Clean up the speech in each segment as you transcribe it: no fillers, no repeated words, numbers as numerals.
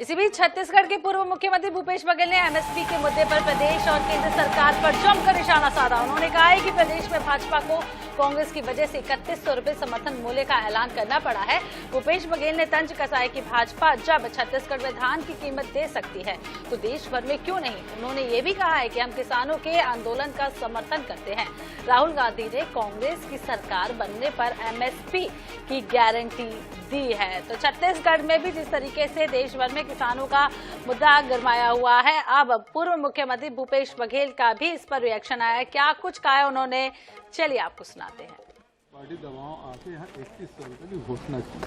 इसी बीच छत्तीसगढ़ के पूर्व मुख्यमंत्री भूपेश बघेल ने एमएसपी के मुद्दे पर प्रदेश और केंद्र सरकार पर जमकर निशाना साधा। उन्होंने कहा है कि प्रदेश में भाजपा को कांग्रेस की वजह से 3100 रुपए समर्थन मूल्य का ऐलान करना पड़ा है। भूपेश बघेल ने तंज कसा है कि भाजपा जब छत्तीसगढ़ में धान की कीमत दे सकती है तो देश भर में क्यों नहीं। उन्होंने ये भी कहा है कि हम किसानों के आंदोलन का समर्थन करते हैं। राहुल गांधी ने कांग्रेस की सरकार बनने पर एमएसपी की गारंटी दी है। तो छत्तीसगढ़ में भी जिस तरीके से देश भर में किसानों का मुद्दा गरमाया हुआ है, अब पूर्व मुख्यमंत्री भूपेश बघेल का भी इस पर रिएक्शन आया है। क्या कुछ कहा है उन्होंने, चलिए आपको सुनाते हैं। पार्टी दवाओं आके यहाँ 3100 रुपये की घोषणा की।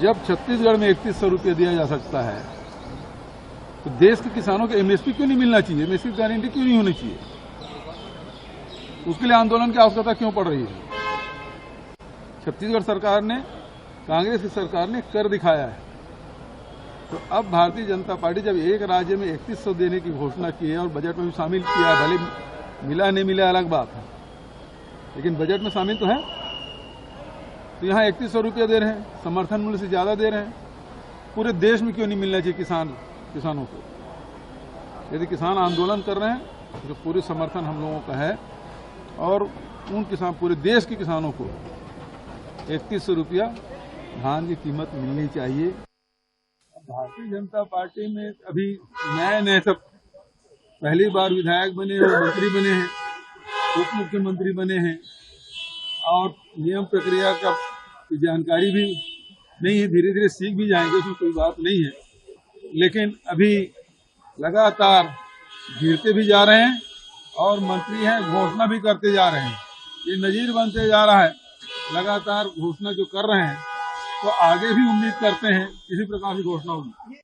जब छत्तीसगढ़ में 3100 रुपये दिया जा सकता है तो देश के किसानों को एमएसपी क्यों नहीं मिलना चाहिए, एमएसपी की गारंटी क्यों नहीं होनी चाहिए, उसके लिए आंदोलन की आवश्यकता क्यों पड़ रही है। छत्तीसगढ़ सरकार ने, कांग्रेस की सरकार ने कर दिखाया है। तो अब भारतीय जनता पार्टी जब एक राज्य में 3100 देने की घोषणा की है और बजट में भी शामिल किया है, भले मिला नहीं मिला अलग बात है, लेकिन बजट में शामिल तो है। तो यहाँ 3100 रुपया दे रहे हैं, समर्थन मूल्य से ज्यादा दे रहे हैं। पूरे देश में क्यों नहीं मिलना चाहिए किसानों को। यदि किसान आंदोलन कर रहे हैं तो पूरे समर्थन हम लोगों का है और उन किसान, पूरे देश के किसानों को 3100 रुपया धान की कीमत मिलनी चाहिए। भारतीय जनता पार्टी में अभी नए सब पहली बार विधायक बने हैं, मंत्री बने हैं, उप मुख्यमंत्री बने हैं और नियम प्रक्रिया का जानकारी भी नहीं है। धीरे धीरे सीख भी जाएंगे, उसमें कोई बात नहीं है, लेकिन अभी लगातार गिरते भी जा रहे हैं और मंत्री हैं घोषणा भी करते जा रहे हैं। ये नजीर बनते जा रहा है। लगातार घोषणा जो कर रहे हैं तो आगे भी उम्मीद करते हैं इसी प्रकार की घोषणा होगी।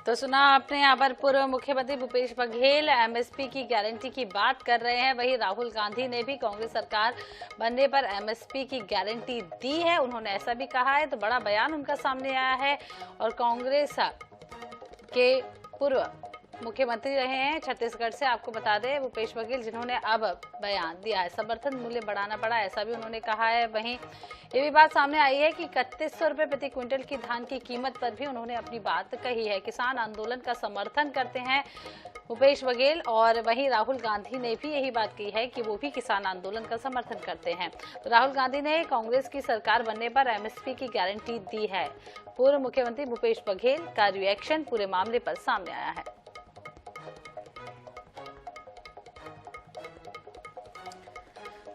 तो सुना आपने, यहाँ पर पूर्व मुख्यमंत्री भूपेश बघेल एमएसपी की गारंटी की बात कर रहे हैं। वहीं राहुल गांधी ने भी कांग्रेस सरकार बनने पर एमएसपी की गारंटी दी है। उन्होंने ऐसा भी कहा है, तो बड़ा बयान उनका सामने आया है। और कांग्रेस के पूर्व मुख्यमंत्री रहे हैं छत्तीसगढ़ से, आपको बता दें भूपेश बघेल, जिन्होंने अब बयान दिया है। समर्थन मूल्य बढ़ाना पड़ा, ऐसा भी उन्होंने कहा है। वहीं ये भी बात सामने आई है कि 3100 रुपये प्रति क्विंटल की धान की कीमत पर भी उन्होंने अपनी बात कही है। किसान आंदोलन का समर्थन करते हैं भूपेश बघेल। और वहीं राहुल गांधी ने भी यही बात की है कि वो भी किसान आंदोलन का समर्थन करते हैं। तो राहुल गांधी ने कांग्रेस की सरकार बनने पर एमएसपी की गारंटी दी है। पूर्व मुख्यमंत्री भूपेश बघेल का रिएक्शन पूरे मामले पर सामने आया है।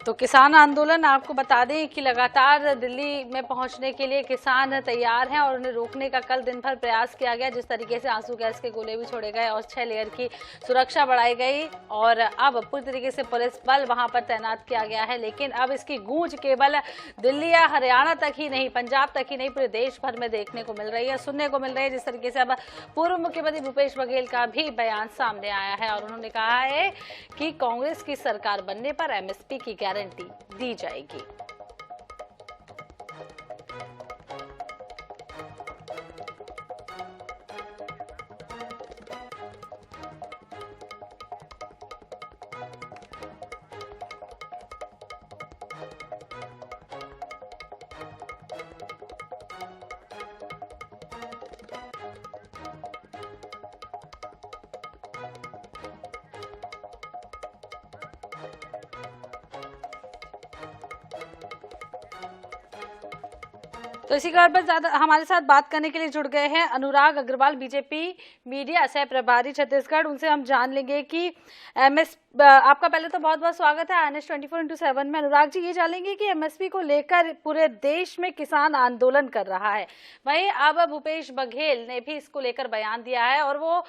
तो किसान आंदोलन, आपको बता दें कि लगातार दिल्ली में पहुंचने के लिए किसान तैयार हैं और उन्हें रोकने का कल दिन भर प्रयास किया गया। जिस तरीके से आंसू गैस के गोले भी छोड़े गए और 6 लेयर की सुरक्षा बढ़ाई गई और अब पूरी तरीके से पुलिस बल वहां पर तैनात किया गया है। लेकिन अब इसकी गूंज केवल दिल्ली या हरियाणा तक ही नहीं, पंजाब तक ही नहीं, पूरे देश भर में देखने को मिल रही है, सुनने को मिल रही है। जिस तरीके से अब पूर्व मुख्यमंत्री भूपेश बघेल का भी बयान सामने आया है और उन्होंने कहा है कि कांग्रेस की सरकार बनने पर एमएसपी की गारंटी दी जाएगी। तो इसी कारण पर ज्यादा हमारे साथ बात करने के लिए जुड़ गए हैं अनुराग अग्रवाल, बीजेपी मीडिया सह प्रभारी छत्तीसगढ़। उनसे हम जान लेंगे कि आपका पहले तो बहुत बहुत स्वागत है NH 24/7 में। अनुराग जी, ये जानेंगे कि एमएसपी को लेकर पूरे देश में किसान आंदोलन कर रहा है, वहीं अब भूपेश बघेल ने भी इसको लेकर बयान दिया है और वो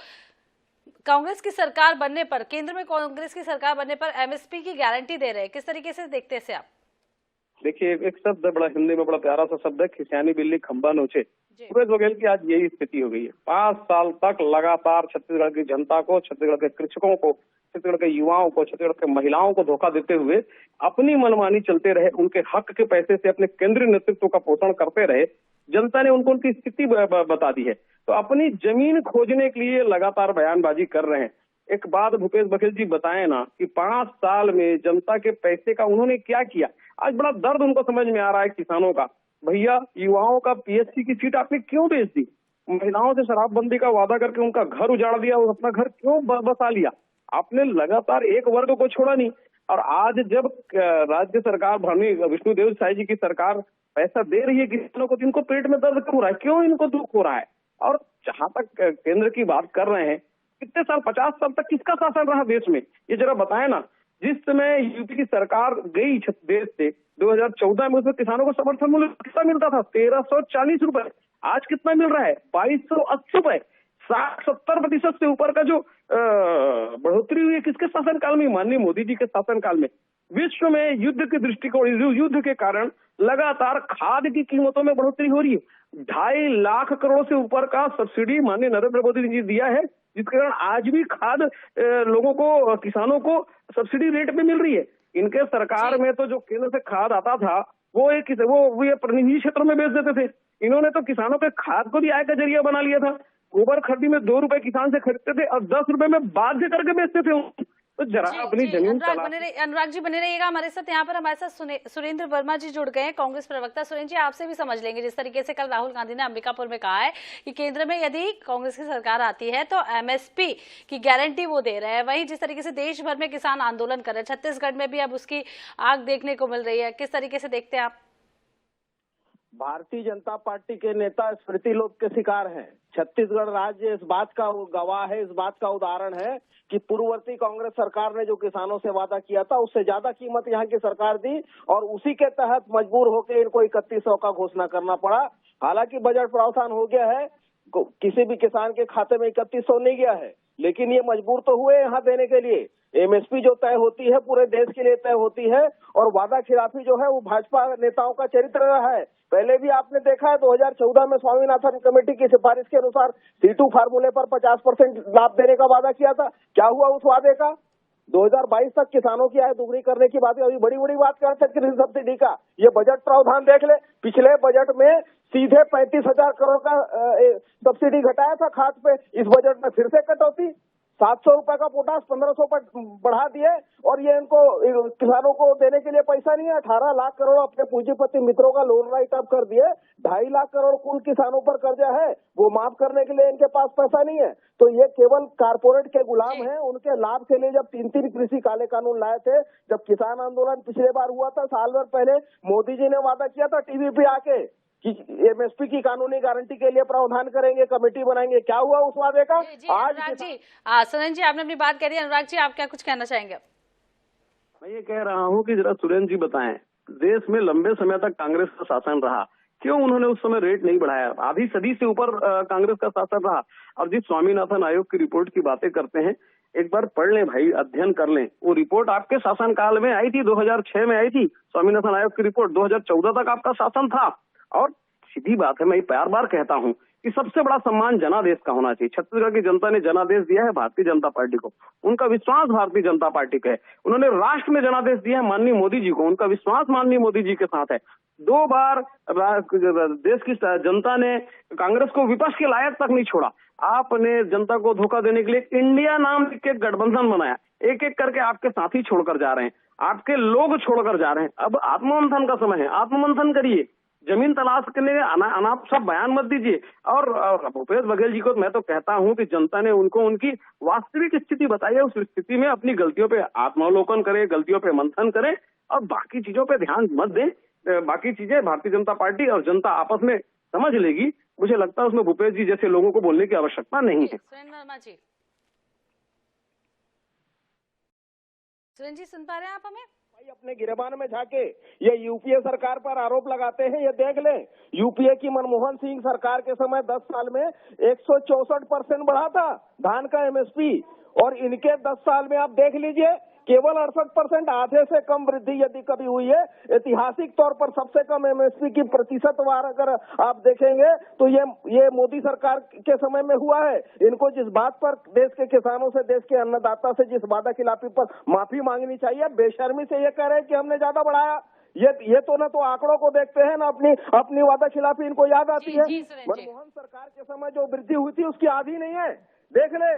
कांग्रेस की सरकार बनने पर, केंद्र में कांग्रेस की सरकार बनने पर एमएसपी की गारंटी दे रहे हैं। किस तरीके से देखते हैं आप? देखिए, एक शब्द है बड़ा हिंदी में, बड़ा प्यारा सा शब्द है, खिसियानी बिल्ली खंबा नोचे। भूपेश बघेल की आज यही स्थिति हो गई है। 5 साल तक लगातार छत्तीसगढ़ की जनता को, छत्तीसगढ़ के कृषकों को, छत्तीसगढ़ के युवाओं को, छत्तीसगढ़ के महिलाओं को धोखा देते हुए अपनी मनमानी चलते रहे, उनके हक के पैसे से अपने केंद्रीय नेतृत्व का पोषण करते रहे। जनता ने उनको उनकी स्थिति बता दी है, तो अपनी जमीन खोजने के लिए लगातार बयानबाजी कर रहे हैं। एक बात भूपेश बघेल जी बताएं ना कि 5 साल में जनता के पैसे का उन्होंने क्या किया। आज बड़ा दर्द उनको समझ में आ रहा है किसानों का भैया युवाओं का पीएससी की सीट आपने क्यों बेच दी? महिलाओं से शराबबंदी का वादा करके उनका घर उजाड़ दिया और अपना घर क्यों बसा लिया? आपने लगातार एक वर्ग को छोड़ा नहीं। और आज जब राज्य सरकार विष्णुदेव साई जी की सरकार पैसा दे रही है किसानों को, तो इनको पेट में दर्द क्यों हो रहा है? क्यों इनको दुख हो रहा है? और जहां तक केंद्र की बात कर रहे हैं, कितने साल 50 साल तक किसका शासन रहा देश में, ये जरा बताएं ना। जिस समय यूपी की सरकार गई देश से 2014 में, उसमें किसानों को समर्थन मूल्य कितना मिलता था? 1340 रुपए। आज कितना मिल रहा है? 2280 रुपए। 60-70% से ऊपर का जो बढ़ोतरी हुई है किसके शासनकाल में? माननीय मोदी जी के शासनकाल में। विश्व में युद्ध के दृष्टिकोण, युद्ध के कारण लगातार खाद की कीमतों में बढ़ोतरी हो रही है। 2.5 लाख करोड़ से ऊपर का सब्सिडी माननीय नरेंद्र मोदी जी दिया है, जिसके कारण आज भी खाद लोगों को, किसानों को सब्सिडी रेट पे मिल रही है। इनके सरकार में तो जो केंद्र से खाद आता था वो ये निजी क्षेत्रों में बेच देते थे। इन्होंने तो किसानों के खाद को भी आय का जरिया बना लिया था। गोबर खरीदी में 2 रुपए किसान से खरीदते थे और 10 रुपए में बाध्य करके बेचते थे। तो जरा अपनी जमीन अनुराग जी बने रहिएगा हमारे साथ। यहाँ पर हमारे साथ सुरेंद्र वर्मा जी जुड़ गए हैं, कांग्रेस प्रवक्ता। सुरेंद्र जी, आपसे भी समझ लेंगे, जिस तरीके से कल राहुल गांधी ने अंबिकापुर में कहा है कि केंद्र में यदि कांग्रेस की सरकार आती है तो एमएसपी की गारंटी वो दे रहे हैं, वहीं जिस तरीके से देश भर में किसान आंदोलन कर रहे हैं, छत्तीसगढ़ में भी अब उसकी आग देखने को मिल रही है, किस तरीके से देखते हैं आप? भारतीय जनता पार्टी के नेता स्मृति लोप के शिकार हैं। छत्तीसगढ़ राज्य इस बात का गवाह है, इस बात का उदाहरण है कि पूर्ववर्ती कांग्रेस सरकार ने जो किसानों से वादा किया था उससे ज्यादा कीमत यहाँ की सरकार दी और उसी के तहत मजबूर होकर इनको 3100 का घोषणा करना पड़ा। हालांकि बजट प्रावधान हो गया है, किसी भी किसान के खाते में 3100 नहीं गया है, लेकिन ये मजबूर तो हुए यहाँ देने के लिए। एमएसपी जो तय होती है पूरे देश के लिए तय होती है और वादा खिलाफी जो है वो भाजपा नेताओं का चरित्र रहा है। पहले भी आपने देखा है 2014 में स्वामीनाथन कमेटी की सिफारिश के अनुसार C2 फार्मूले पर 50% लाभ देने का वादा किया था। क्या हुआ उस वादे का? 2022 तक किसानों की आय दोगुनी करने की बात, अभी बड़ी बड़ी बात करते हैं कृषि सब्सिडी का। ये बजट प्रावधान देख ले, पिछले बजट में सीधे 35,000 करोड़ का सब्सिडी घटाया था खाद पे, इस बजट में फिर से कटौती। 700 रुपए का पोटास 1500 पर बढ़ा दिए और ये इनको किसानों को देने के लिए पैसा नहीं है। 18 लाख करोड़ अपने पूंजीपति मित्रों का लोन राइट अप कर दिए। 2.5 लाख करोड़ कुल किसानों पर कर्जा है, वो माफ करने के लिए इनके पास पैसा नहीं है। तो ये केवल कारपोरेट के गुलाम हैं। उनके लाभ के लिए जब 3 कृषि काले कानून लाए थे, जब किसान आंदोलन पिछले बार हुआ था, साल भर पहले मोदी जी ने वादा किया था टीवी पे आके कि एमएसपी की कानूनी गारंटी के लिए प्रावधान करेंगे, कमेटी बनाएंगे। क्या हुआ उस वादे का? आज सुरेंद्र जी आपने अपनी बात कह दी, अनुराग जी आप क्या कुछ कहना चाहेंगे? मैं ये कह रहा हूँ कि जरा सुरेंद्र जी बताएं, देश में लंबे समय तक कांग्रेस का शासन रहा, क्यों उन्होंने उस समय रेट नहीं बढ़ाया? आधी सदी से ऊपर कांग्रेस का शासन रहा। और जिस स्वामीनाथन आयोग की रिपोर्ट की बातें करते हैं, एक बार पढ़ लें भाई, अध्ययन कर लें। वो रिपोर्ट आपके शासनकाल में आई थी, 2006 में आई थी स्वामीनाथन आयोग की रिपोर्ट। 2014 तक आपका शासन था। और सीधी बात है, मैं बार बार कहता हूं कि सबसे बड़ा सम्मान जनादेश का होना चाहिए। छत्तीसगढ़ की जनता ने जनादेश दिया है भारतीय जनता पार्टी को, उनका विश्वास भारतीय जनता पार्टी का है। उन्होंने राष्ट्र में जनादेश दिया है माननीय मोदी जी को, उनका विश्वास माननीय मोदी जी के साथ है। 2 बार देश की जनता ने कांग्रेस को विपक्ष के लायक तक नहीं छोड़ा। आपने जनता को धोखा देने के लिए इंडिया नाम के गठबंधन बनाया, एक एक करके आपके साथी छोड़कर जा रहे हैं, आपके लोग छोड़कर जा रहे हैं। अब आत्ममंथन का समय है, आत्ममंथन करिए, जमीन तलाश करने अनाप सब बयान मत दीजिए। और भूपेश बघेल जी को मैं तो कहता हूं कि जनता ने उनको उनकी वास्तविक स्थिति बताई है, उस स्थिति में अपनी गलतियों पे आत्मावलोकन करें, गलतियों पे मंथन करें और बाकी चीजों पे ध्यान मत दें। बाकी चीजें भारतीय जनता पार्टी और जनता आपस में समझ लेगी। मुझे लगता है उसमें भूपेश जी जैसे लोगों को बोलने की आवश्यकता नहीं है। सुरेंद्र जी सुन पा रहे हैं आप हमें? अपने गिरबान में झाके ये यूपीए सरकार पर आरोप लगाते हैं। ये देख लें, यूपीए की मनमोहन सिंह सरकार के समय 10 साल में 164% बढ़ा था धान का एमएसपी, और इनके 10 साल में आप देख लीजिए केवल 68%, आधे से कम वृद्धि यदि कभी हुई है। ऐतिहासिक तौर पर सबसे कम एमएसपी की प्रतिशतवार अगर आप देखेंगे तो ये मोदी सरकार के समय में हुआ है। इनको जिस बात पर देश के किसानों से, देश के अन्नदाता से जिस वादा खिलाफी पर माफी मांगनी चाहिए, बेशर्मी से ये कह रहे हैं कि हमने ज्यादा बढ़ाया। ये तो न तो आंकड़ों को देखते हैं, न अपनी वादा खिलाफी इनको याद आती है। मनमोहन सरकार के समय जो वृद्धि हुई थी उसकी आधी नहीं है, देख ले।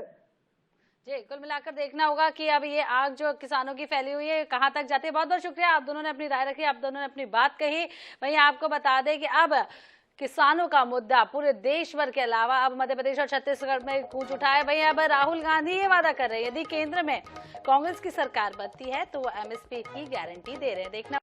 जी, कुल मिलाकर देखना होगा कि अब ये आग जो किसानों की फैली हुई है कहां तक जाती है। बहुत बहुत शुक्रिया, आप दोनों ने अपनी राय रखी, आप दोनों ने अपनी बात कही। वहीं आपको बता दें कि अब किसानों का मुद्दा पूरे देश भर के अलावा अब मध्य प्रदेश और छत्तीसगढ़ में गूंज उठा है। वहीं अब राहुल गांधी ये वादा कर रहे हैं यदि केंद्र में कांग्रेस की सरकार बनती है तो वो एमएसपी की गारंटी दे रहे हैं। देखना